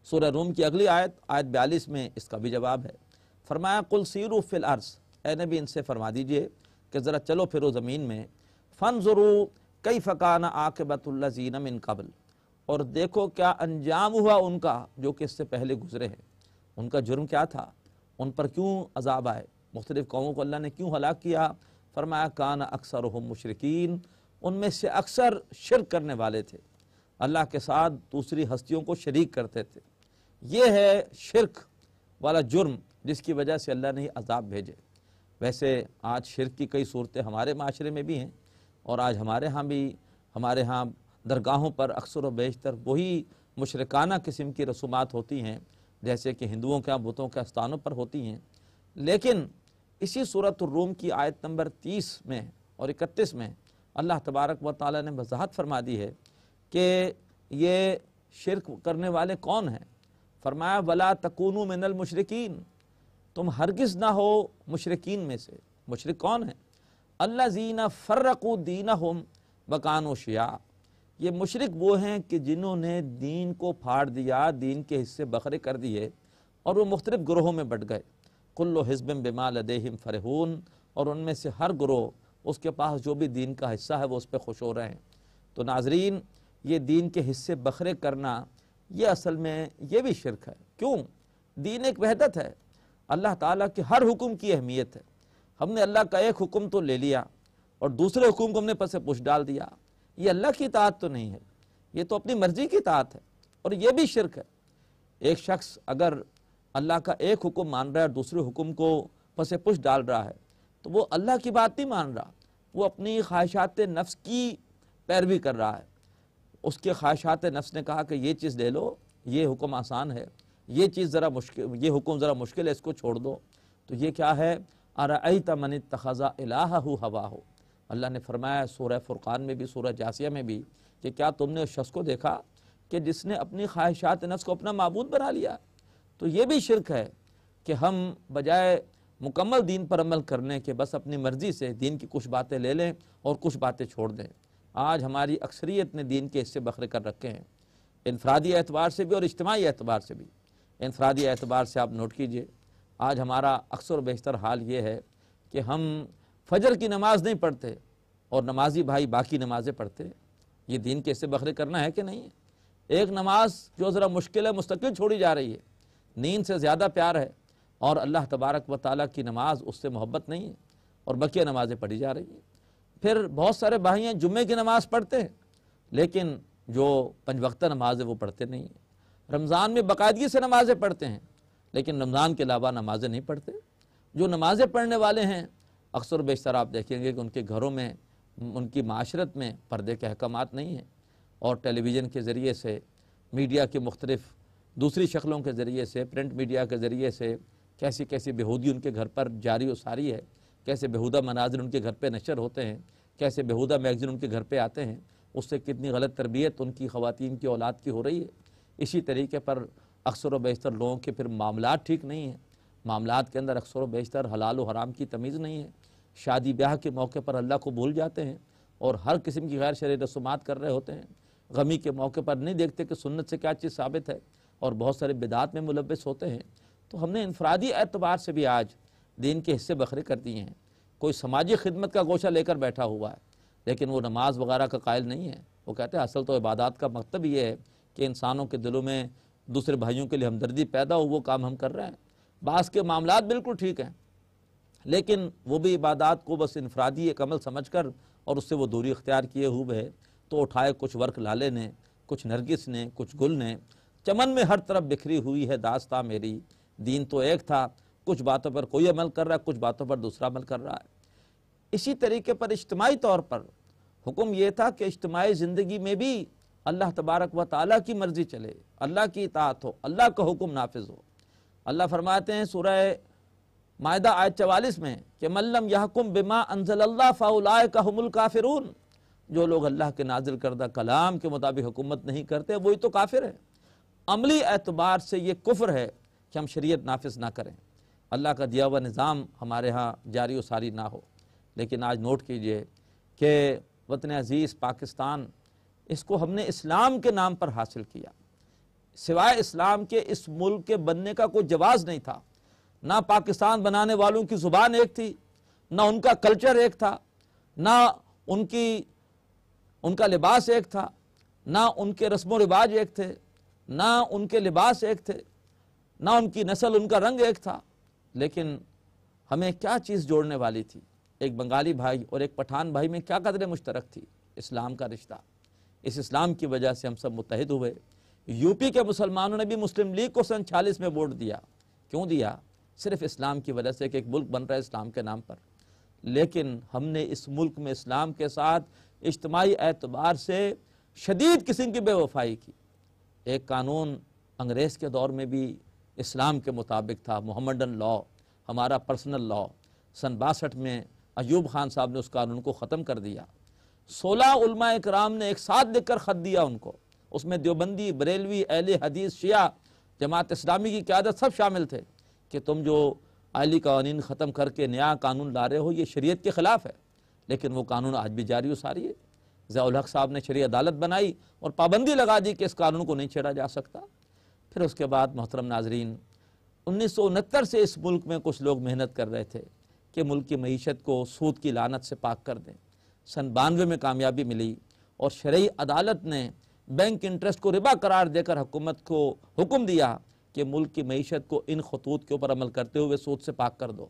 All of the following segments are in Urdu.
سورہ روم کی اگلی آیت 42 میں اس کا بھی جواب ہے۔ فرمایا قل سیروا فی الارض، اے نبی ان سے فرما دیجئے کہ ذرا چلو پھرو زمین میں، فانظروا کیف کان عاقبۃ الذین من قبل، اور دیکھو کیا انجام ہوا ان کا جو کہ اس سے پہلے گزرے ہیں، ان کا جرم کیا تھا، ان پر کیوں عذاب آئے، مختلف قوموں کو اللہ نے کیوں ہلاک کیا۔ فرمایا کان اکثرہم مشرکین، ان میں سے اکثر شرک کرنے والے تھے، اللہ کے ساتھ دوسری ہستیوں کو شریک کرتے تھے۔ یہ ہے شرک والا جرم جس کی وجہ سے اللہ نے عذاب بھیجے۔ ویسے آج شرک کی کئی صورتیں ہمارے معاشرے میں بھی ہیں، اور آج ہمارے ہاں درگاہوں پر اکثر و بیشتر وہی مشرکانہ قسم کی رسومات ہوتی ہیں جیسے کہ ہندوؤں کے بتوں کے استانوں پر ہوتی ہیں۔ لیکن اسی سورۃ الروم کی آیت نمبر 30 میں اور 31 میں اللہ تبارک و تعالی نے وضاحت فرما دی ہے کہ یہ شرک کرنے والے کون ہیں۔ فرمایا وَلَا تَكُونُوا مِنَ الْمُشْرِكِينَ، تم ہرگز نہ ہو مشرکین میں سے۔ مشرک کون ہیں؟ الَّذِينَ فَرَّقُوا دِينَهُمْ وَكَانُوا شِيَعًا، یہ مشرک وہ ہیں کہ جنہوں نے دین کو پھاڑ دیا، دین کے حصے بکھرے کر دیے اور وہ مختلف گروہوں میں بٹ گئے۔ كُلُّ حِزْبٍ بِمَا لَدَيْهِمْ فَرِحُونَ، اور ان میں سے ہر گروہ اس کے پاس جو بھی دین کا حصہ ہے وہ اس پہ خوش ہو رہے ہیں۔ تو ناظرین، یہ دین کے حصے بکھرے کرنا یہ اصل میں یہ بھی شرک ہے۔ کیوں؟ دین ایک وحدت ہے، اللہ تعالیٰ کے ہر حکم کی اہمیت ہے۔ ہم نے اللہ کا ایک حکم تو لے لیا اور دوسرے حکم کو ہم نے پس پش ڈال دیا، یہ اللہ کی اطاعت تو نہیں ہے، یہ تو اپنی مرضی کی اطاعت ہے، اور یہ بھی شرک ہے۔ ایک شخص اگر اللہ کا ایک حکم مان رہا ہے اور دوسرے حکم کو پس پش ڈال رہا ہے تو وہ اللہ کی بات نہیں مان رہا، وہ اپنی خواہشات نفس کی پیروی کر رہا ہے۔ اس کے خواہشات نفس نے کہا کہ یہ چیز لے لو، یہ حکم آسان ہے، یہ چیز ذرا مشکل، یہ حکم ذرا مشکل ہے، اس کو چھوڑ دو۔ تو یہ کیا ہے؟ ارأیت من اتخذ الہہ ہواہ، اللہ نے فرمایا سورہ فرقان میں بھی، سورہ جاسیہ میں بھی، کہ کیا تم نے اس شخص کو دیکھا کہ جس نے اپنی خواہشات نفس کو اپنا معبود بنا لیا؟ تو یہ بھی شرک ہے کہ ہم بجائے مکمل دین پر عمل کرنے کے بس اپنی مرضی سے دین کی کچھ باتیں لے لیں اور کچھ باتیں چھوڑ دیں۔ آج ہماری اکثریت نے دین کے حصے بکھرے کر رکھے ہیں، انفرادی اعتبار سے بھی اور اجتماعی اعتبار سے بھی۔ انفرادی اعتبار سے آپ نوٹ کیجئے، آج ہمارا اکثر و بیشتر حال یہ ہے کہ ہم فجر کی نماز نہیں پڑھتے اور نمازی بھائی باقی نمازیں پڑھتے ہیں۔ یہ دین کے حصے بکھرے کرنا ہے کہ نہیں ہے؟ ایک نماز جو ذرا مشکل ہے مستقل چھوڑی جا رہی ہے، نیند سے زیادہ پیار ہے، اور اللہ تبارک و تعالیٰ کی نماز اس سے محبت نہیں ہے، اور بقیہ نمازیں پڑھی جا رہی ہیں۔ پھر بہت سارے بھائی ہیں جمعے کی نماز پڑھتے ہیں لیکن جو 5 وقتہ نماز ہے وہ پڑھتے نہیں ہیں۔ رمضان میں باقاعدگی سے نمازیں پڑھتے ہیں لیکن رمضان کے علاوہ نمازیں نہیں پڑھتے۔ جو نمازیں پڑھنے والے ہیں اکثر و بیشتر آپ دیکھیں گے کہ ان کے گھروں میں، ان کی معاشرت میں پردے کے احکامات نہیں ہیں، اور ٹیلی ویژن کے ذریعے سے، میڈیا کے مختلف دوسری شکلوں کے ذریعے سے، پرنٹ میڈیا کے ذریعے سے کیسی کیسی بےہودی ان کے گھر پر جاری و ساری ہے، کیسے بےہودہ مناظر ان کے گھر پہ نشر ہوتے ہیں، کیسے بےہودہ میگزین ان کے گھر پہ آتے ہیں، اس سے کتنی غلط تربیت ان کی خواتین کی اولاد کی ہو رہی ہے۔ اسی طریقے پر اکثر و بیشتر لوگوں کے پھر معاملات ٹھیک نہیں ہیں، معاملات کے اندر اکثر و بیشتر حلال و حرام کی تمیز نہیں ہے، شادی بیاہ کے موقع پر اللہ کو بھول جاتے ہیں اور ہر قسم کی غیر شرعی رسومات کر رہے ہوتے ہیں، غمی کے موقع پر نہیں دیکھتے کہ سنت سے کیا چیز ثابت ہے، اور بہت سارے بدعات میں ملوث ہوتے ہیں۔ تو ہم نے انفرادی اعتبار سے بھی آج دین کے حصے بکھرے کر دیے ہیں۔ کوئی سماجی خدمت کا گوشہ لے کر بیٹھا ہوا ہے لیکن وہ نماز وغیرہ کا قائل نہیں ہے۔ وہ کہتے ہیں اصل تو عبادات کا مقصد یہ ہے کہ انسانوں کے دلوں میں دوسرے بھائیوں کے لیے ہمدردی پیدا ہو، وہ کام ہم کر رہے ہیں۔ بعض کے معاملات بالکل ٹھیک ہیں لیکن وہ بھی عبادات کو بس انفرادی ایک عمل سمجھ کر اور اس سے وہ دوری اختیار کیے ہوئے ہے۔ تو اٹھائے کچھ ورق لالے نے، کچھ نرگس نے، کچھ گل نے، چمن میں ہر طرف بکھری ہوئی ہے داستاں میری، دین تو ایک تھا، کچھ باتوں پر کوئی عمل کر رہا ہے، کچھ باتوں پر دوسرا عمل کر رہا ہے۔ اسی طریقے پر اجتماعی طور پر حکم یہ تھا کہ اجتماعی زندگی میں بھی اللہ تبارک و تعالیٰ کی مرضی چلے، اللہ کی اطاعت ہو، اللہ کا حکم نافذ ہو۔ اللہ فرماتے ہیں سورہ مائدہ آیت 44 میں کہ من لم یحکم بما انزل اللہ فاولئک ھم الکافرون، جو لوگ اللہ کے نازل کردہ کلام کے مطابق حکومت نہیں کرتے وہی تو کافر ہیں۔ عملی اعتبار سے یہ کفر ہے کہ ہم شریعت نافذ نہ کریں، اللہ کا دیا ہوا نظام ہمارے ہاں جاری و ساری نہ ہو۔ لیکن آج نوٹ کیجئے کہ وطن عزیز پاکستان، اس کو ہم نے اسلام کے نام پر حاصل کیا، سوائے اسلام کے اس ملک کے بننے کا کوئی جواز نہیں تھا۔ نہ پاکستان بنانے والوں کی زبان ایک تھی، نہ ان کا کلچر ایک تھا، نہ ان کا لباس ایک تھا، نہ ان کے رسم و رواج ایک تھے، نہ ان کے لباس ایک تھے، نہ ان کی نسل، ان کا رنگ ایک تھا۔ لیکن ہمیں کیا چیز جوڑنے والی تھی؟ ایک بنگالی بھائی اور ایک پٹھان بھائی میں کیا قدر مشترک تھی؟ اسلام کا رشتہ۔ اس اسلام کی وجہ سے ہم سب متحد ہوئے۔ یوپی کے مسلمانوں نے بھی مسلم لیگ کو سن 46 میں ووٹ دیا۔ کیوں دیا؟ صرف اسلام کی وجہ سے کہ ایک ملک بن رہا ہے اسلام کے نام پر۔ لیکن ہم نے اس ملک میں اسلام کے ساتھ اجتماعی اعتبار سے شدید قسم کی بے وفائی کی۔ ایک قانون انگریز کے دور میں بھی اسلام کے مطابق تھا، محمدن لاء، ہمارا پرسنل لاء۔ سن 62 میں ایوب خان صاحب نے اس قانون کو ختم کر دیا۔ 16 علماء اکرام نے ایک ساتھ لکھ کر خط دیا ان کو، اس میں دیوبندی، بریلوی، اہل حدیث، شیعہ، جماعت اسلامی کی قیادت سب شامل تھے کہ تم جو آئلی قوانین ختم کر کے نیا قانون لا رہے ہو یہ شریعت کے خلاف ہے۔ لیکن وہ قانون آج بھی جاری و ساری ہے۔ ضیاء الحق صاحب نے شرعی عدالت بنائی اور پابندی لگا دی کہ اس قانون کو نہیں چھیڑا جا سکتا۔ پھر اس کے بعد محترم ناظرین، 1969 سے اس ملک میں کچھ لوگ محنت کر رہے تھے کہ ملک کی معیشت کو سود کی لعنت سے پاک کر دیں۔ سن 92 میں کامیابی ملی اور شرعی عدالت نے بینک انٹرسٹ کو ربا قرار دے کر حکومت کو حکم دیا کہ ملک کی معیشت کو ان خطوط کے اوپر عمل کرتے ہوئے سود سے پاک کر دو۔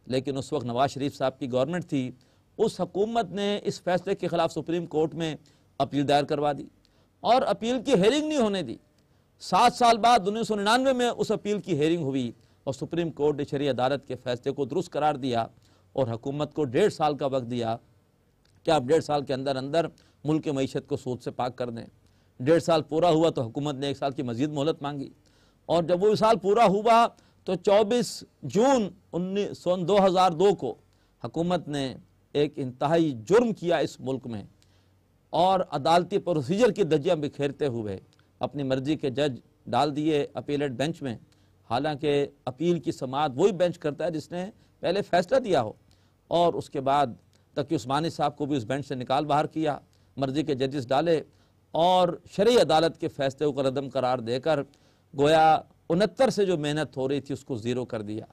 لیکن اس وقت نواز شریف صاحب کی گورنمنٹ تھی، اس حکومت نے اس فیصلے کے خلاف سپریم کورٹ میں اپیل دائر کروا دی اور اپیل کی ہیرنگ نہیں ہونے دی۔ 7 سال بعد 1999 میں اس اپیل کی ہیرنگ ہوئی اور سپریم کورٹ نے شرعی عدالت کے فیصلے کو درست قرار دیا اور حکومت کو 1.5 سال کا وقت دیا کہ آپ 1.5 سال کے اندر اندر ملک کی معیشت کو سود سے پاک کر دیں۔ 1.5 سال پورا ہوا تو حکومت نے 1 سال کی مزید مہلت مانگی اور جب وہ سال پورا ہوا تو 24 جون 2002 کو حکومت نے ایک انتہائی جرم کیا اس ملک میں اور عدالتی پروسیجر کی دھجیاں بکھیرتے ہوئے اپنی مرضی کے جج ڈال دیے اپیلیٹ بینچ میں، حالانکہ اپیل کی سماعت وہی بینچ کرتا ہے جس نے پہلے فیصلہ دیا ہو۔ اور اس کے بعد تقی عثمانی صاحب کو بھی اس بینچ سے نکال باہر کیا، مرضی کے ججز ڈالے اور شرعی عدالت کے فیصلے کو ردم قرار دے کر گویا 69 سے جو محنت ہو رہی تھی اس کو زیرو کر دیا۔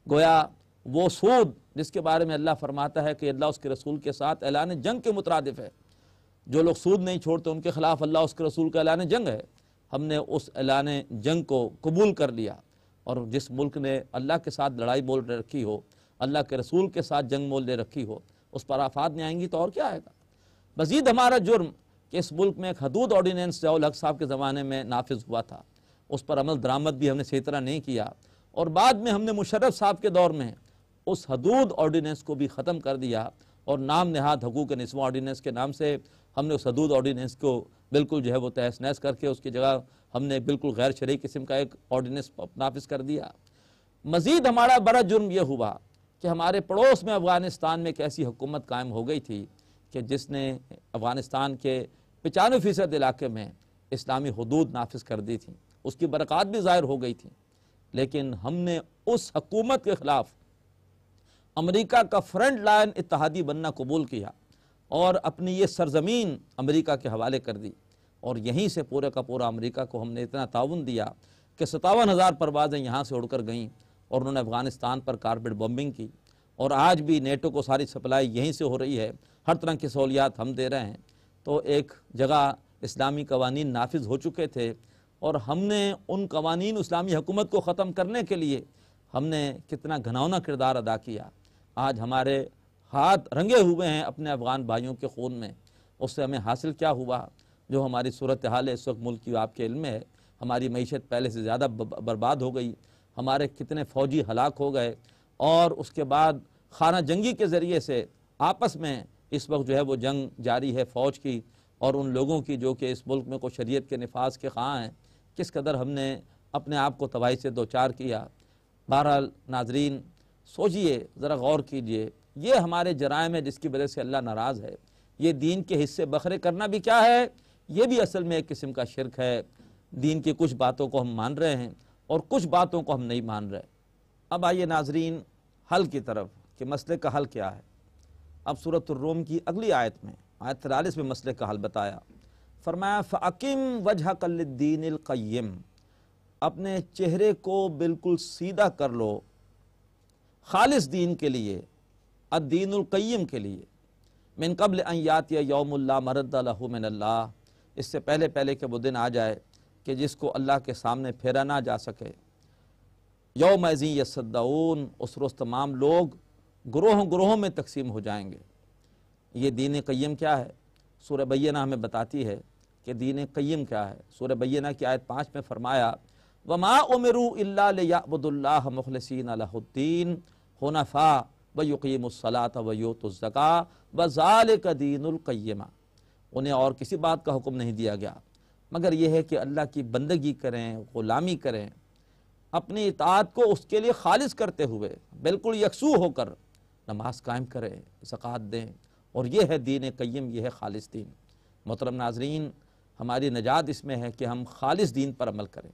گویا وہ سود جس کے بارے میں اللہ فرماتا ہے کہ اللہ اس کے رسول کے ساتھ اعلان جنگ کے مترادف ہے، جو لوگ سود نہیں چھوڑتے ان کے خلاف اللہ اس کے رسول کا اعلان جنگ ہے۔ ہم نے اس اعلان جنگ کو قبول کر لیا اور جس ملک نے اللہ کے ساتھ لڑائی مول رکھی ہو، اللہ کے رسول کے ساتھ جنگ مول لے رکھی ہو، اس پر آفات نہیں آئیں گی تو اور کیا آئے گا؟ مزید ہمارا جرم کہ اس ملک میں ایک حدود آرڈیننس ضیاء الحق صاحب کے زمانے میں نافذ ہوا تھا، اس پر عمل درآمد بھی ہم نے صحیح طرح نہیں کیا اور بعد میں ہم نے مشرف صاحب کے دور میں اس حدود آرڈیننس کو بھی ختم کر دیا اور نام نہاد حقوق نسواں آرڈیننس کے نام سے ہم نے اس حدود آرڈیننس کو بالکل جو ہے وہ تہس نہس کر کے اس کی جگہ ہم نے بالکل غیر شرعی قسم کا ایک آرڈیننس نافذ کر دیا۔ مزید ہمارا بڑا جرم یہ ہوا کہ ہمارے پڑوس میں افغانستان میں ایک ایسی حکومت قائم ہو گئی تھی کہ جس نے افغانستان کے 95% علاقے میں اسلامی حدود نافذ کر دی تھیں، اس کی برکات بھی ظاہر ہو گئی تھیں، لیکن ہم نے اس حکومت کے خلاف امریکہ کا فرنٹ لائن اتحادی بننا قبول کیا اور اپنی یہ سرزمین امریکہ کے حوالے کر دی اور یہیں سے پورے کا پورا امریکہ کو ہم نے اتنا تعاون دیا کہ 57,000 پروازیں یہاں سے اڑ کر گئیں اور انہوں نے افغانستان پر کارپیٹ بمبنگ کی اور آج بھی نیٹو کو ساری سپلائی یہیں سے ہو رہی ہے، ہر طرح کی سہولیات ہم دے رہے ہیں۔ تو ایک جگہ اسلامی قوانین نافذ ہو چکے تھے اور ہم نے ان قوانین اسلامی حکومت کو ختم کرنے کے لیے ہم نے کتنا گھناؤنا کردار ادا کیا۔ آج ہمارے ہاتھ رنگے ہوئے ہیں اپنے افغان بھائیوں کے خون میں، اس سے ہمیں حاصل کیا ہوا؟ جو ہماری صورتحال ہے اس وقت ملک کی آپ کے علم میں ہے، ہماری معیشت پہلے سے زیادہ برباد ہو گئی، ہمارے کتنے فوجی ہلاک ہو گئے اور اس کے بعد خانہ جنگی کے ذریعے سے آپس میں اس وقت جو ہے وہ جنگ جاری ہے فوج کی اور ان لوگوں کی جو کہ اس ملک میں کو شریعت کے نفاذ کے خواہاں ہیں۔ کس قدر ہم نے اپنے آپ کو تباہی سے دوچار کیا۔ بہرحال ناظرین سوچئے، ذرا غور کیجئے، یہ ہمارے جرائم ہے جس کی وجہ سے اللہ ناراض ہے۔ یہ دین کے حصے بکھرے کرنا بھی کیا ہے؟ یہ بھی اصل میں ایک قسم کا شرک ہے۔ دین کی کچھ باتوں کو ہم مان رہے ہیں اور کچھ باتوں کو ہم نہیں مان رہے۔ اب آئیے ناظرین حل کی طرف کہ مسئلے کا حل کیا ہے۔ اب سورۃ الروم کی اگلی آیت میں آیت 43 میں مسئلے کا حل بتایا۔ فرمایا فَأَقِمْ وَجْهَكَ لِلدِّينِ الْقَيِّمِ، اپنے چہرے کو بالکل سیدھا کر لو خالص دین کے لیے، الدین القیم کے لیے، من قبل ان یاتی یوم لا مرد لہ من اللہ، اس سے پہلے کہ وہ دن آ جائے کہ جس کو اللہ کے سامنے پھیرا نہ جا سکے۔ یومئذ یصدعون، اس روز تمام لوگ گروہوں میں تقسیم ہو جائیں گے۔ یہ دین قیم کیا ہے؟ سورہ بینہ ہمیں بتاتی ہے کہ دین قیم کیا ہے۔ سورہ بینہ کی آیت 5 میں فرمایا وَمَا أُمِرُوا إِلَّا لِيَعْبُدُوا اللَّهَ مُخْلِصِينَ لَهُ الدِّينَ حُنَفَاءَ وَيُقِيمُوا الصَّلَاةَ وَيُؤْتُوا الزَّكَاةَ وَذَلِكَ دِينُ الْقَيِّمَةِ، انہیں اور کسی بات کا حکم نہیں دیا گیا مگر یہ ہے کہ اللہ کی بندگی کریں، غلامی کریں، اپنی اطاعت کو اس کے لیے خالص کرتے ہوئے بالکل یکسو ہو کر نماز قائم کریں، زکوٰۃ دیں، اور یہ ہے دین قیم، یہ ہے خالص دین۔ محترم ناظرین، ہماری نجات اس میں ہے کہ ہم خالص دین پر عمل کریں،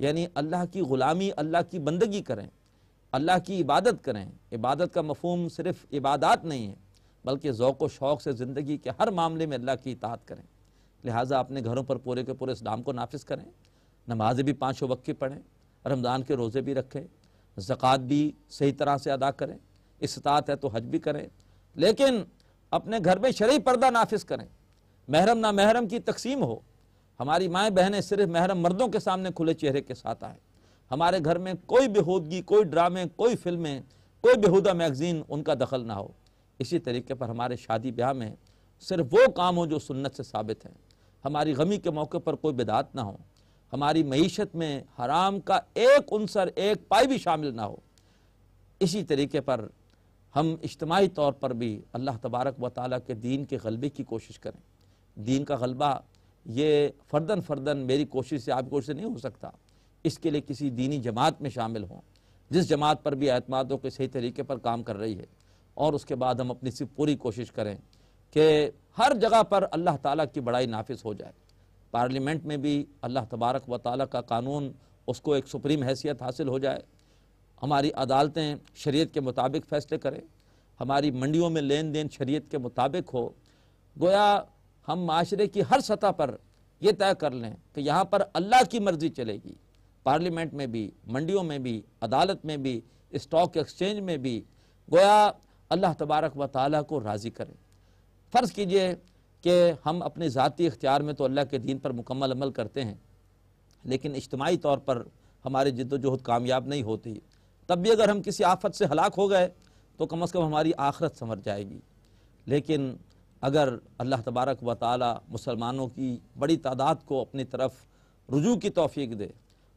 یعنی اللہ کی غلامی، اللہ کی بندگی کریں، اللہ کی عبادت کریں۔ عبادت کا مفہوم صرف عبادات نہیں ہے بلکہ ذوق و شوق سے زندگی کے ہر معاملے میں اللہ کی اطاعت کریں۔ لہٰذا اپنے گھروں پر پورے کے پورے اسلام کو نافذ کریں، نمازیں بھی 5 وقت کی پڑھیں، رمضان کے روزے بھی رکھیں، زکوٰۃ بھی صحیح طرح سے ادا کریں، استطاعت ہے تو حج بھی کریں، لیکن اپنے گھر میں شرعی پردہ نافذ کریں، محرم نامحرم کی تقسیم ہو، ہماری مائیں بہنیں صرف محرم مردوں کے سامنے کھلے چہرے کے ساتھ آئیں، ہمارے گھر میں کوئی بےہودگی، کوئی ڈرامے، کوئی فلمیں، کوئی بےہودہ میگزین ان کا دخل نہ ہو۔ اسی طریقے پر ہمارے شادی بیاہ میں صرف وہ کام ہو جو سنت سے ثابت ہیں، ہماری غمی کے موقع پر کوئی بدعت نہ ہو، ہماری معیشت میں حرام کا ایک عنصر، ایک پائی بھی شامل نہ ہو۔ اسی طریقے پر ہم اجتماعی طور پر بھی اللہ تبارک و تعالیٰ کے دین کے غلبے کی کوشش کریں۔ دین کا غلبہ یہ فرداً میری کوشش سے آپ کی کوشش سے نہیں ہو سکتا، اس کے لیے کسی دینی جماعت میں شامل ہوں، جس جماعت پر بھی اعتماد ہو کہ صحیح طریقے پر کام کر رہی ہے، اور اس کے بعد ہم اپنی سے پوری کوشش کریں کہ ہر جگہ پر اللہ تعالیٰ کی بڑائی نافذ ہو جائے۔ پارلیمنٹ میں بھی اللہ تبارک و تعالیٰ کا قانون، اس کو ایک سپریم حیثیت حاصل ہو جائے، ہماری عدالتیں شریعت کے مطابق فیصلے کریں، ہماری منڈیوں میں لین دین شریعت کے مطابق ہو، گویا ہم معاشرے کی ہر سطح پر یہ طے کر لیں کہ یہاں پر اللہ کی مرضی چلے گی، پارلیمنٹ میں بھی، منڈیوں میں بھی، عدالت میں بھی، اسٹاک ایکسچینج میں بھی، گویا اللہ تبارک و تعالیٰ کو راضی کریں۔ فرض کیجئے کہ ہم اپنے ذاتی اختیار میں تو اللہ کے دین پر مکمل عمل کرتے ہیں، لیکن اجتماعی طور پر ہماری جد و جہد کامیاب نہیں ہوتی، تب بھی اگر ہم کسی آفت سے ہلاک ہو گئے تو کم از کم ہماری آخرت سنور جائے گی۔ لیکن اگر اللہ تبارک و تعالی مسلمانوں کی بڑی تعداد کو اپنی طرف رجوع کی توفیق دے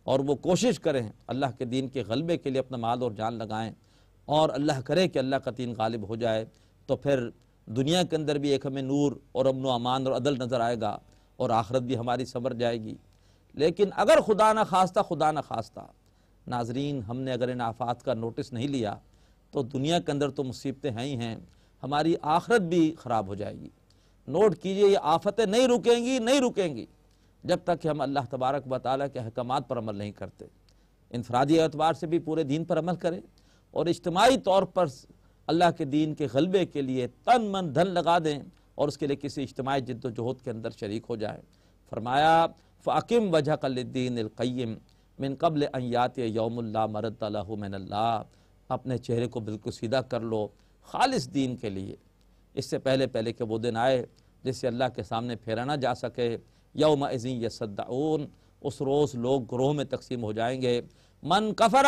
اور وہ کوشش کریں اللہ کے دین کے غلبے کے لیے اپنا مال اور جان لگائیں، اور اللہ کرے کہ اللہ کا دین غالب ہو جائے، تو پھر دنیا کے اندر بھی ایک ہمیں نور اور امن و امان اور عدل نظر آئے گا، اور آخرت بھی ہماری سنور جائے گی۔ لیکن اگر خدا نہ خواستہ ناظرین ہم نے اگر ان آفات کا نوٹس نہیں لیا تو دنیا کے اندر تو مصیبتیں ہیں ہی ہیں، ہماری آخرت بھی خراب ہو جائے گی۔ نوٹ کیجئے، یہ آفتیں نہیں رکیں گی جب تک کہ ہم اللہ تبارک و تعالیٰ کے احکامات پر عمل نہیں کرتے۔ انفرادی اعتبار سے بھی پورے دین پر عمل کریں، اور اجتماعی طور پر اللہ کے دین کے غلبے کے لیے تن من دھن لگا دیں، اور اس کے لیے کسی اجتماعی جد و جہد کے اندر شریک ہو جائیں۔ فرمایا فَأَقِمْ وَجْهَكَ لِلدِّينِ الْقَيِّمِ من قبل ان یاتی یوم لا مرد لہ من اللہ، اپنے چہرے کو بالکل سیدھا کر لو خالص دین کے لیے، اس سے پہلے کہ وہ دن آئے جس سے اللہ کے سامنے پھیرا نہ جا سکے۔ یومئذ یصدعون، اس روز لوگ گروہ میں تقسیم ہو جائیں گے۔ من کفر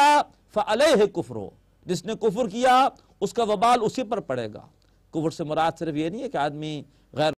فعلیہ کفر، جس نے کفر کیا اس کا وبال اسی پر پڑے گا۔ کفر سے مراد صرف یہ نہیں ہے کہ آدمی غیر